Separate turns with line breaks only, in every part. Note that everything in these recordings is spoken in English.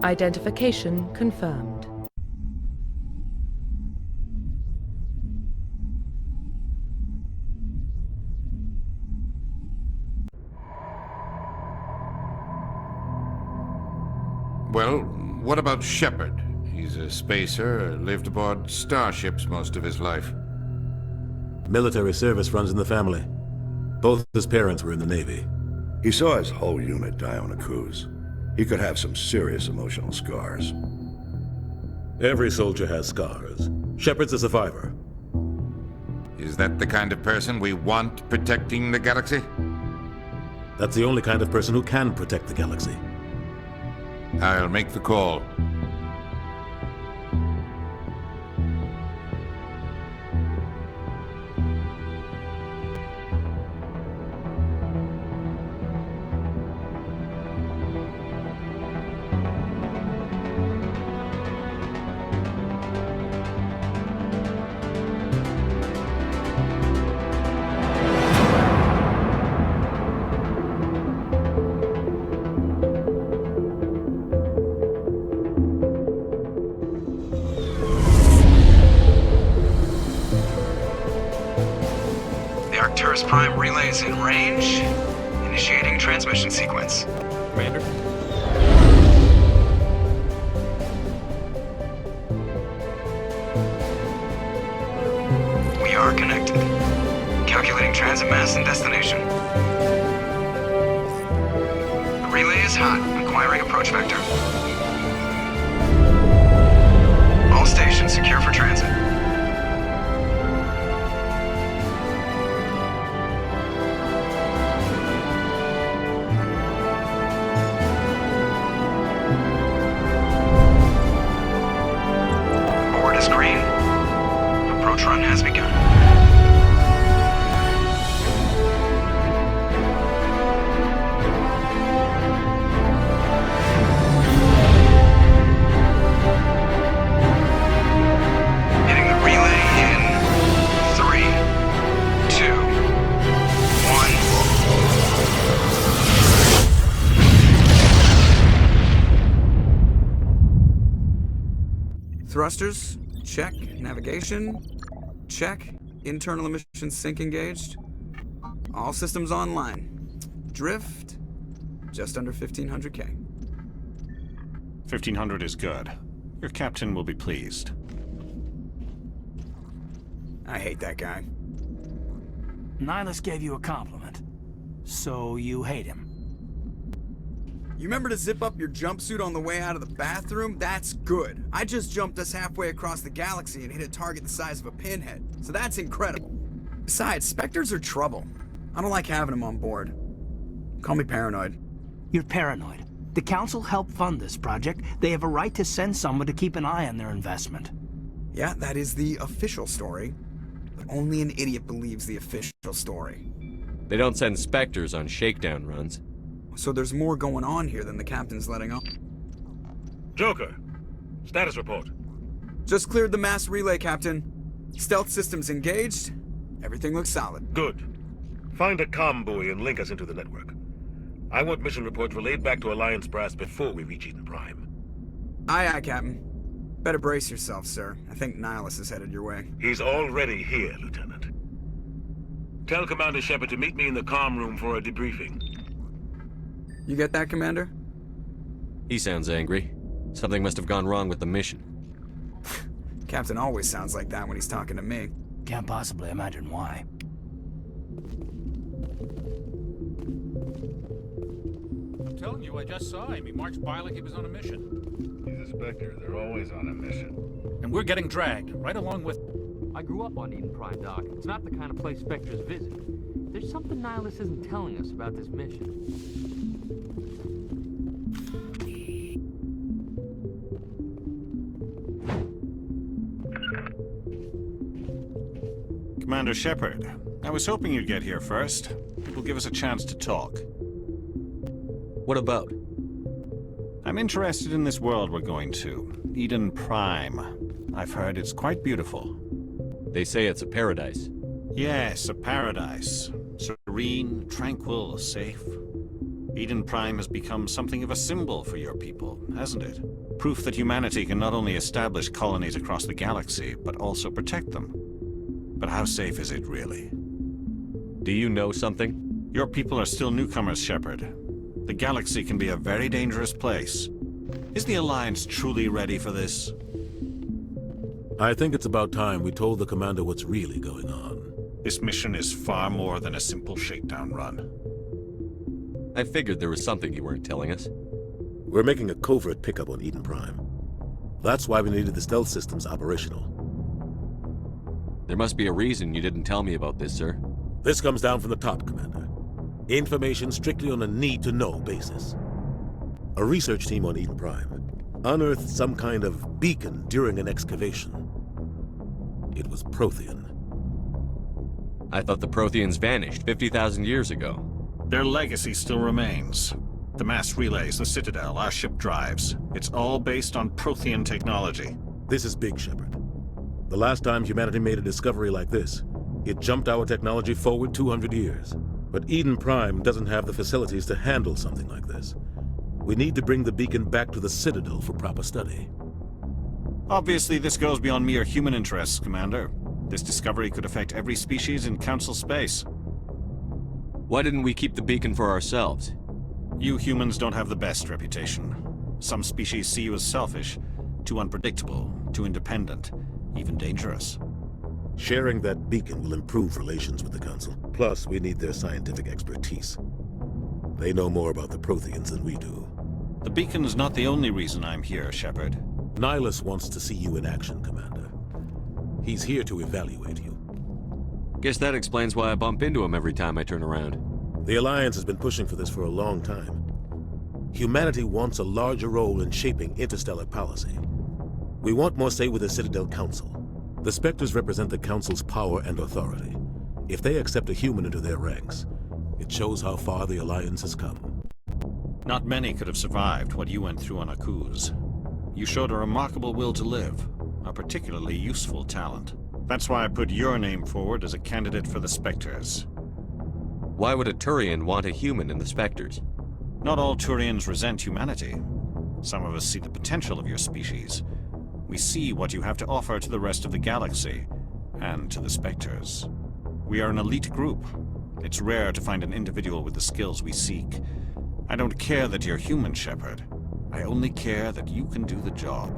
Identification confirmed.
Well, what about Shepard? He's a spacer, lived aboard starships most of his life.
Military service runs in the family. Both his parents were in the Navy.
He saw his whole unit die on a cruise. He could have some serious emotional scars.
Every soldier has scars. Shepard's a survivor.
Is that the kind of person we want protecting the galaxy?
That's the only kind of person who can protect the galaxy.
I'll make the call.
Prime relay is in range. Initiating transmission sequence.
Commander?
We are connected. Calculating transit mass and destination. The relay is hot. Acquiring approach vector. All stations secure for transit. Run has begun. Hitting the relay in 3, 2, 1. Thrusters, check. Navigation, check. Internal emissions sync engaged. All systems online. Drift, just under 1500K.
1500 is good. Your captain will be pleased.
I hate that guy.
Nihilus gave you a compliment. So you hate him.
You remember to zip up your jumpsuit on the way out of the bathroom? That's good. I just jumped us halfway across the galaxy and hit a target the size of a pinhead. So that's incredible. Besides, Spectres are trouble. I don't like having them on board. Call me paranoid.
You're paranoid. The Council helped fund this project. They have a right to send someone to keep an eye on their investment.
Yeah, that is the official story. But only an idiot believes the official story.
They don't send Spectres on shakedown runs.
So there's more going on here than the captain's letting on.
Joker, status report.
Just cleared the mass relay, Captain. Stealth systems engaged. Everything looks solid.
Good. Find a comm buoy and link us into the network. I want mission reports relayed back to Alliance brass before we reach Eden Prime.
Aye, aye, Captain. Better brace yourself, sir. I think Nihilus is headed your way.
He's already here, Lieutenant. Tell Commander Shepard to meet me in the comm room for a debriefing.
You get that, Commander?
He sounds angry. Something must have gone wrong with the mission.
Captain always sounds like that when he's talking to me.
Can't possibly imagine why.
I'm telling you, I just saw him. He marched by like he was on a mission.
He's a Spectre. They're always on a mission.
And we're getting dragged, right along with...
I grew up on Eden Prime, Doc. It's not the kind of place Spectres visit. There's something Nihilus isn't telling us about this mission.
Commander Shepard, I was hoping you'd get here first. It will give us a chance to talk.
What about?
I'm interested in this world we're going to, Eden Prime. I've heard it's quite beautiful.
They say it's a paradise.
Yes, a paradise. Serene, tranquil, safe. Eden Prime has become something of a symbol for your people, hasn't it? Proof that humanity can not only establish colonies across the galaxy, but also protect them. But how safe is it, really?
Do you know something?
Your people are still newcomers, Shepard. The galaxy can be a very dangerous place. Is the Alliance truly ready for this?
I think it's about time we told the commander what's really going on.
This mission is far more than a simple shakedown run.
I figured there was something you weren't telling us.
We're making a covert pickup on Eden Prime. That's why we needed the stealth systems operational.
There must be a reason you didn't tell me about this, sir.
This comes down from the top, Commander. Information strictly on a need-to-know basis. A research team on Eden Prime unearthed some kind of beacon during an excavation. It was Prothean.
I thought the Protheans vanished 50,000 years ago.
Their legacy still remains. The mass relays, the Citadel, our ship drives. It's all based on Prothean technology.
This is big, Shepard. The last time humanity made a discovery like this, it jumped our technology forward 200 years. But Eden Prime doesn't have the facilities to handle something like this. We need to bring the beacon back to the Citadel for proper study.
Obviously, this goes beyond mere human interests, Commander. This discovery could affect every species in Council space.
Why didn't we keep the beacon for ourselves?
You humans don't have the best reputation. Some species see you as selfish, too unpredictable, too independent, even dangerous.
Sharing that beacon will improve relations with the Council. Plus, we need their scientific expertise. They know more about the Protheans than we do.
The beacon's not the only reason I'm here, Shepard.
Nihilus wants to see you in action, Commander. He's here to evaluate you.
Guess that explains why I bump into him every time I turn around.
The Alliance has been pushing for this for a long time. Humanity wants a larger role in shaping interstellar policy. We want more say with the Citadel Council. The Spectres represent the Council's power and authority. If they accept a human into their ranks, it shows how far the Alliance has come.
Not many could have survived what you went through on Akuz. You showed a remarkable will to live, a particularly useful talent. That's why I put your name forward as a candidate for the Spectres.
Why would a Turian want a human in the Spectres?
Not all Turians resent humanity. Some of us see the potential of your species. We see what you have to offer to the rest of the galaxy, and to the Spectres. We are an elite group. It's rare to find an individual with the skills we seek. I don't care that you're human, Shepard. I only care that you can do the job.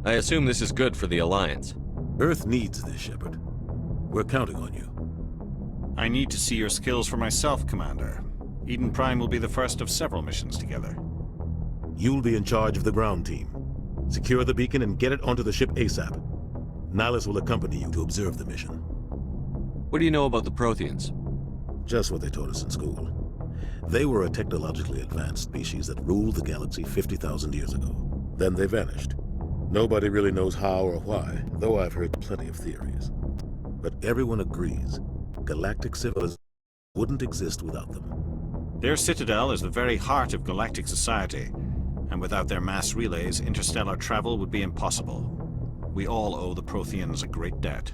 I assume this is good for the Alliance.
Earth needs this, Shepard. We're counting on you.
I need to see your skills for myself, Commander. Eden Prime will be the first of several missions together.
You'll be in charge of the ground team. Secure the beacon and get it onto the ship ASAP. Nihilus will accompany you to observe the mission.
What do you know about the Protheans?
Just what they taught us in school. They were a technologically advanced species that ruled the galaxy 50,000 years ago. Then they vanished. Nobody really knows how or why, though I've heard plenty of theories. But everyone agrees, galactic civilization wouldn't exist without them.
Their citadel is the very heart of galactic society, and without their mass relays, interstellar travel would be impossible. We all owe the Protheans a great debt.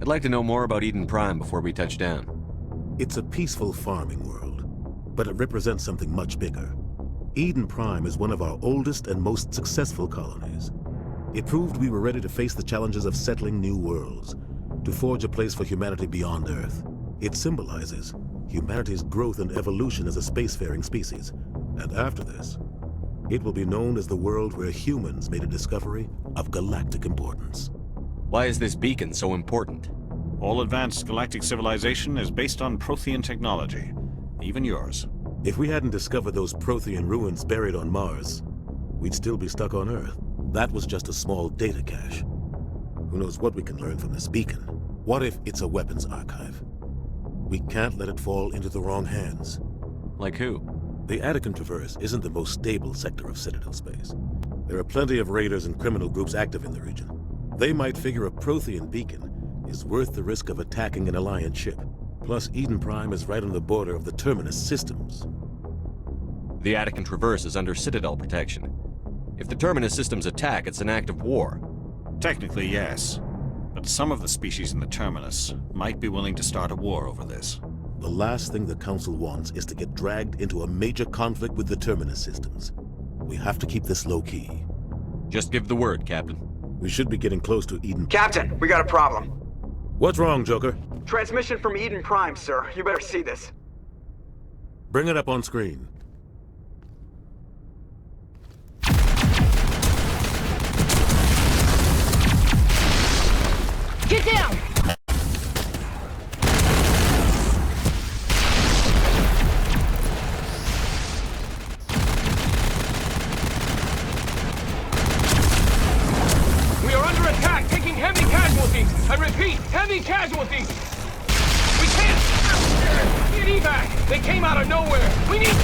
I'd like to know more about Eden Prime before we touch down.
It's a peaceful farming world, but it represents something much bigger. Eden Prime is one of our oldest and most successful colonies. It proved we were ready to face the challenges of settling new worlds, to forge a place for humanity beyond Earth. It symbolizes humanity's growth and evolution as a spacefaring species. And after this, it will be known as the world where humans made a discovery of galactic importance.
Why is this beacon so important?
All advanced galactic civilization is based on Prothean technology, even yours.
If we hadn't discovered those Prothean ruins buried on Mars, we'd still be stuck on Earth. That was just a small data cache. Who knows what we can learn from this beacon? What if it's a weapons archive? We can't let it fall into the wrong hands.
Like who?
The Attican Traverse isn't the most stable sector of Citadel space. There are plenty of raiders and criminal groups active in the region. They might figure a Prothean beacon is worth the risk of attacking an Alliance ship. Plus, Eden Prime is right on the border of the Terminus systems.
The Attican Traverse is under Citadel protection. If the Terminus systems attack, it's an act of war.
Technically, yes. But some of the species in the Terminus might be willing to start a war over this.
The last thing the Council wants is to get dragged into a major conflict with the Terminus systems. We have to keep this low-key.
Just give the word, Captain.
We should be getting close to Eden.
Captain, we got a problem.
What's wrong, Joker?
Transmission from Eden Prime, sir. You better see this.
Bring it up on screen.
Get down!
We are under attack, taking heavy casualties. I repeat, heavy casualties. We can't get evac. They came out of nowhere. We need...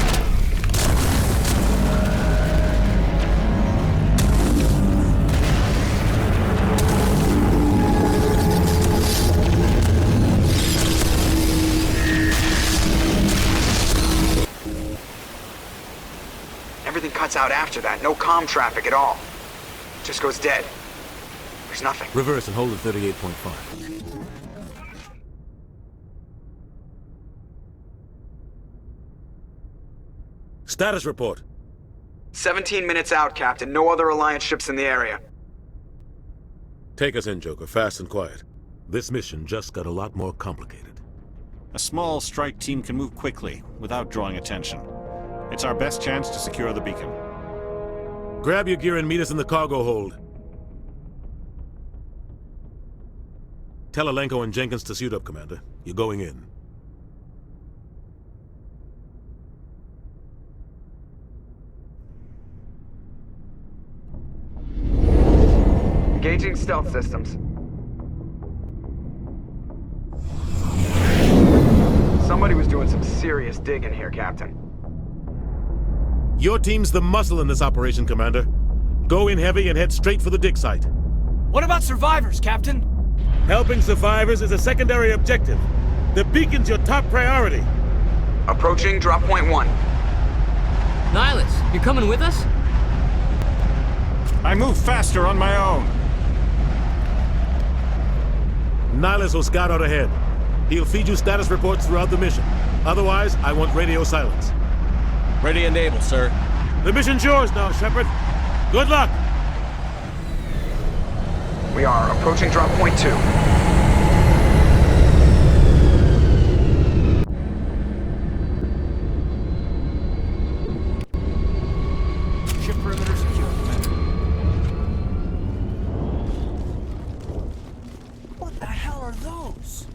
Everything cuts out after that. No comm traffic at all. Just goes dead. There's nothing.
Reverse and hold at 38.5. Status report.
17 minutes out, Captain. No other Alliance ships in the area.
Take us in, Joker, fast and quiet. This mission just got a lot more complicated.
A small strike team can move quickly, without drawing attention. It's our best chance to secure the beacon.
Grab your gear and meet us in the cargo hold. Tell Alenko and Jenkins to suit up, Commander. You're going in.
Engaging stealth systems. Somebody was doing some serious digging here, Captain.
Your team's the muscle in this operation, Commander. Go in heavy and head straight for the dig site.
What about survivors, Captain?
Helping survivors is a secondary objective. The beacon's your top priority.
Approaching drop point 1.
Nihilus, you coming with us?
I move faster on my own.
Nihilus will scout out ahead. He'll feed you status reports throughout the mission. Otherwise, I want radio silence.
Ready and able, sir.
The mission's yours now, Shepard. Good luck!
We are approaching drop point 2.
Ship perimeter secure, Commander. What the hell are those?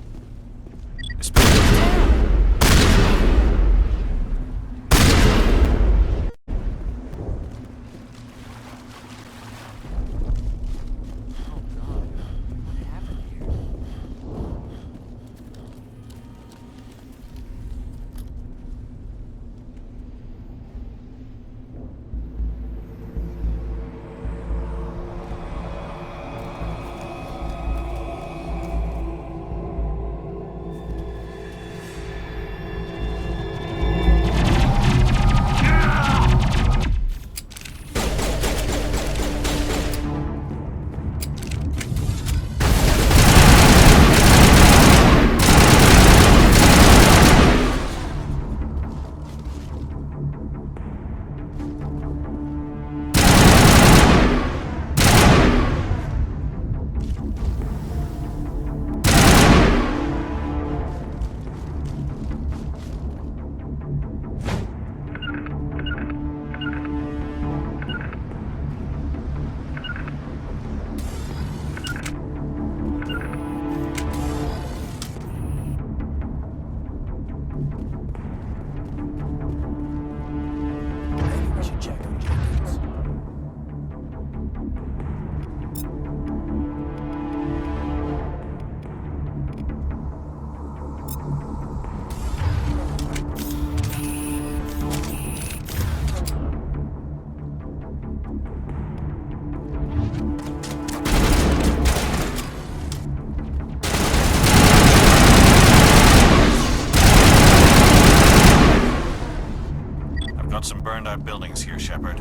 Some burned out buildings here, Shepard.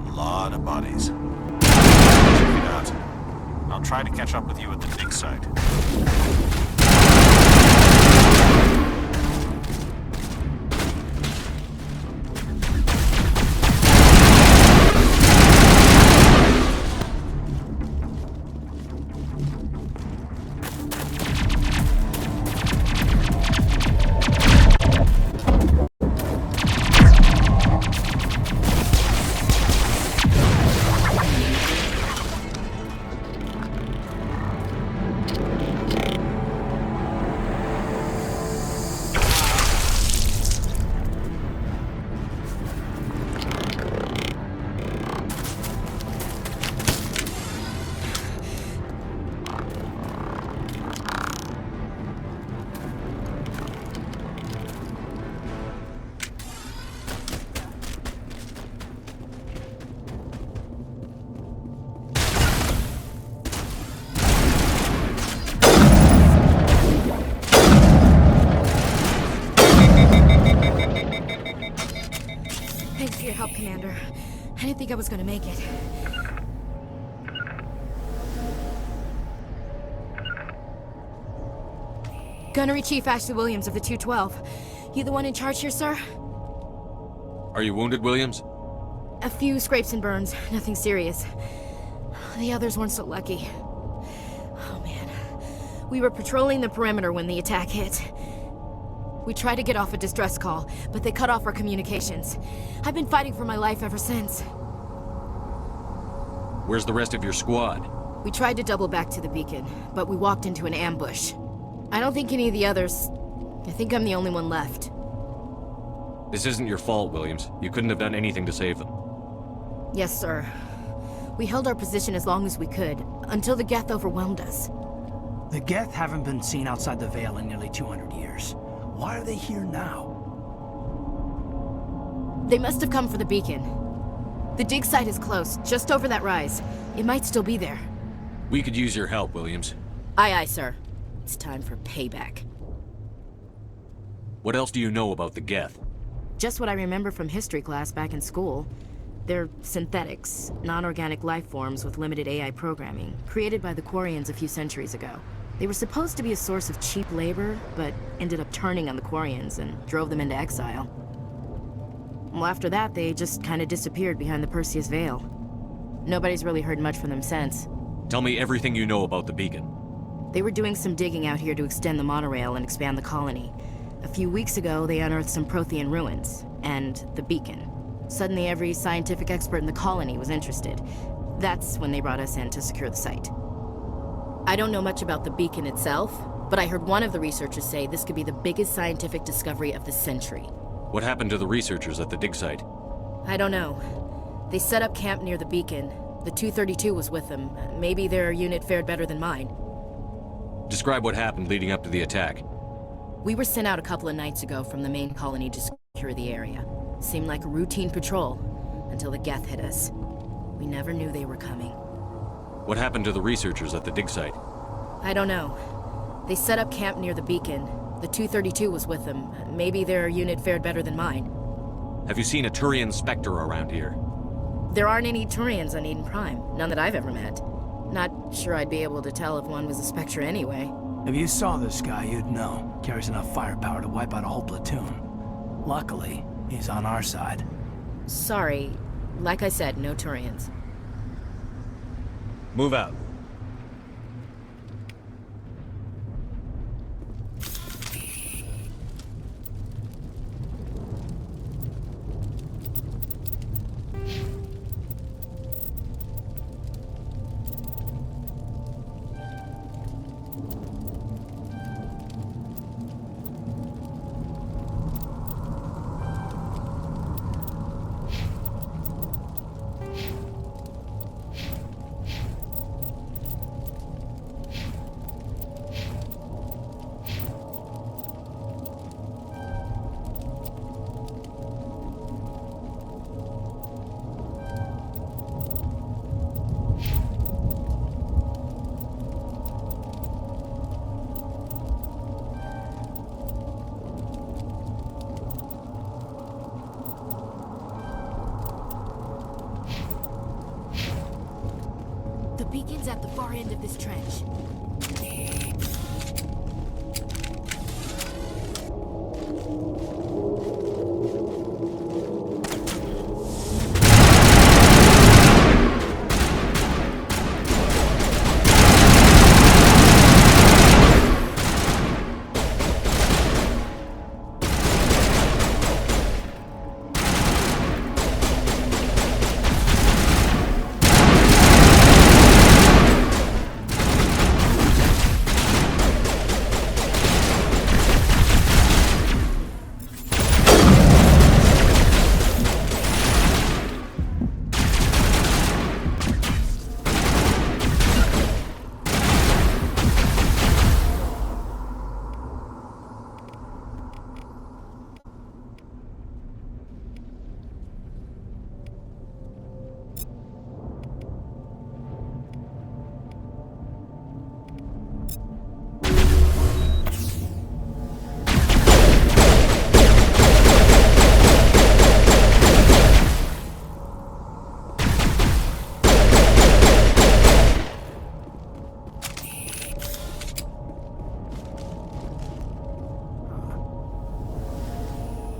A lot of bodies. Check it out. I'll try to catch up with you at the dig site.
Commander. I didn't think I was gonna make it. Gunnery Chief Ashley Williams of the 212. You the one in charge here, sir?
Are you wounded, Williams?
A few scrapes and burns, nothing serious. The others weren't so lucky. Oh man. We were patrolling the perimeter when the attack hit. We tried to get off a distress call, but they cut off our communications. I've been fighting for my life ever since.
Where's the rest of your squad?
We tried to double back to the beacon, but we walked into an ambush. I don't think any of the others... I think I'm the only one left.
This isn't your fault, Williams. You couldn't have done anything to save them.
Yes, sir. We held our position as long as we could, until the Geth overwhelmed us.
The Geth haven't been seen outside the Veil in nearly 200 years. Why are they here now?
They must have come for the beacon. The dig site is close, just over that rise. It might still be there.
We could use your help, Williams.
Aye, aye, sir. It's time for payback.
What else do you know about the Geth?
Just what I remember from history class back in school. They're synthetics, non-organic life forms with limited AI programming, created by the Quarians a few centuries ago. They were supposed to be a source of cheap labor, but ended up turning on the Quarians and drove them into exile. Well, after that, they just kind of disappeared behind the Perseus Veil. Nobody's really heard much from them since.
Tell me everything you know about the beacon.
They were doing some digging out here to extend the monorail and expand the colony. A few weeks ago, they unearthed some Prothean ruins, and the beacon. Suddenly, every scientific expert in the colony was interested. That's when they brought us in to secure the site. I don't know much about the beacon itself, but I heard one of the researchers say this could be the biggest scientific discovery of the century.
What happened to the researchers at the dig site?
I don't know. They set up camp near the beacon. The 232 was with them. Maybe their unit fared better than mine.
Describe what happened leading up to the attack.
We were sent out a couple of nights ago from the main colony to secure the area. Seemed like a routine patrol, until the Geth hit us. We never knew they were coming.
What happened to the researchers at the dig site?
I don't know. They set up camp near the beacon. The 232 was with them. Maybe their unit fared better than mine.
Have you seen a Turian Spectre around here?
There aren't any Turians on Eden Prime. None that I've ever met. Not sure I'd be able to tell if one was a Spectre anyway.
If you saw this guy, you'd know. Carries enough firepower to wipe out a whole platoon. Luckily, he's on our side.
Sorry. Like I said, no Turians.
Move out.
The beacon's at the far end of this trench.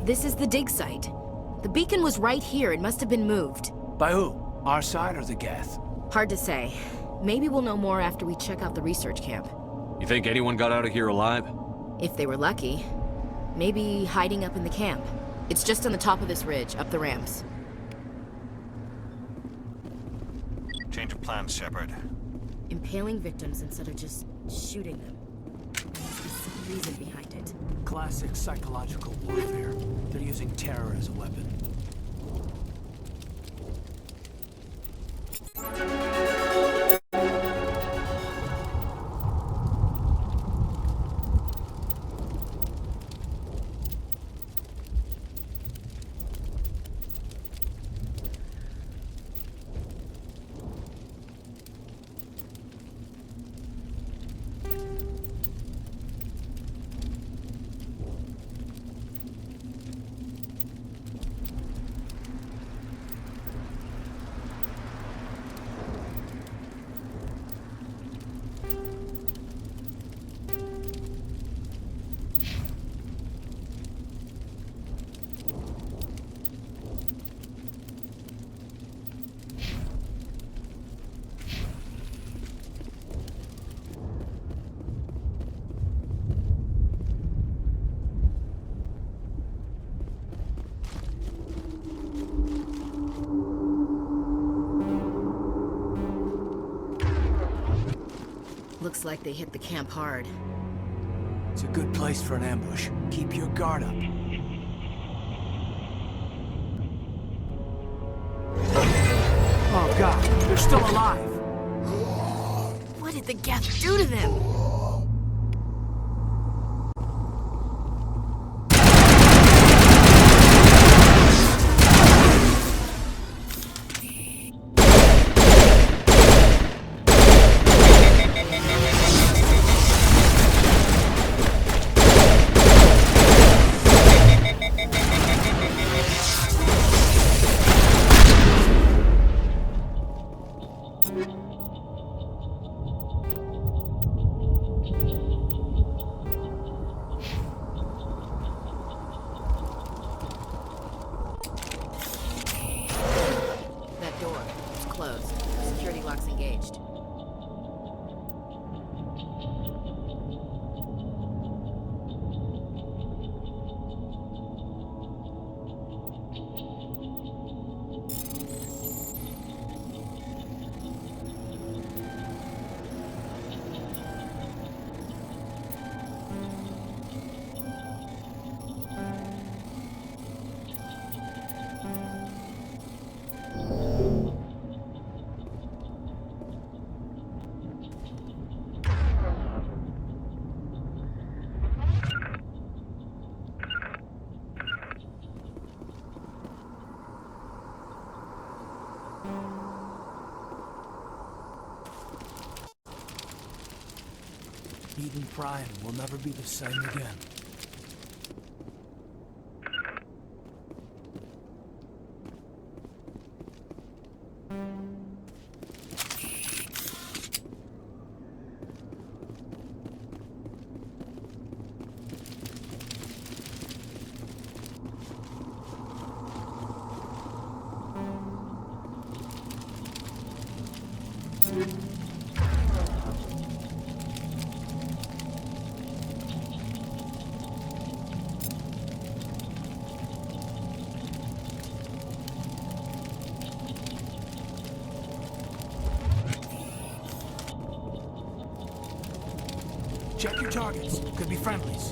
This is the dig site. The beacon was right here. It must have been moved.
By who? Our side or the Geth?
Hard to say. Maybe we'll know more after we check out the research camp.
You think anyone got out of here alive?
If they were lucky. Maybe hiding up in the camp. It's just on the top of this ridge, up the ramps.
Change of plans, Shepard.
Impaling victims instead of just shooting them. There's some reason behind it.
Classic psychological warfare. They're using terror as a weapon.
Looks like they hit the camp hard.
It's a good place for an ambush. Keep your guard up. Oh god, they're still alive!
What did the Geth do to them? Engaged.
Eden Prime will never be the same again. Check your targets. Could be friendlies.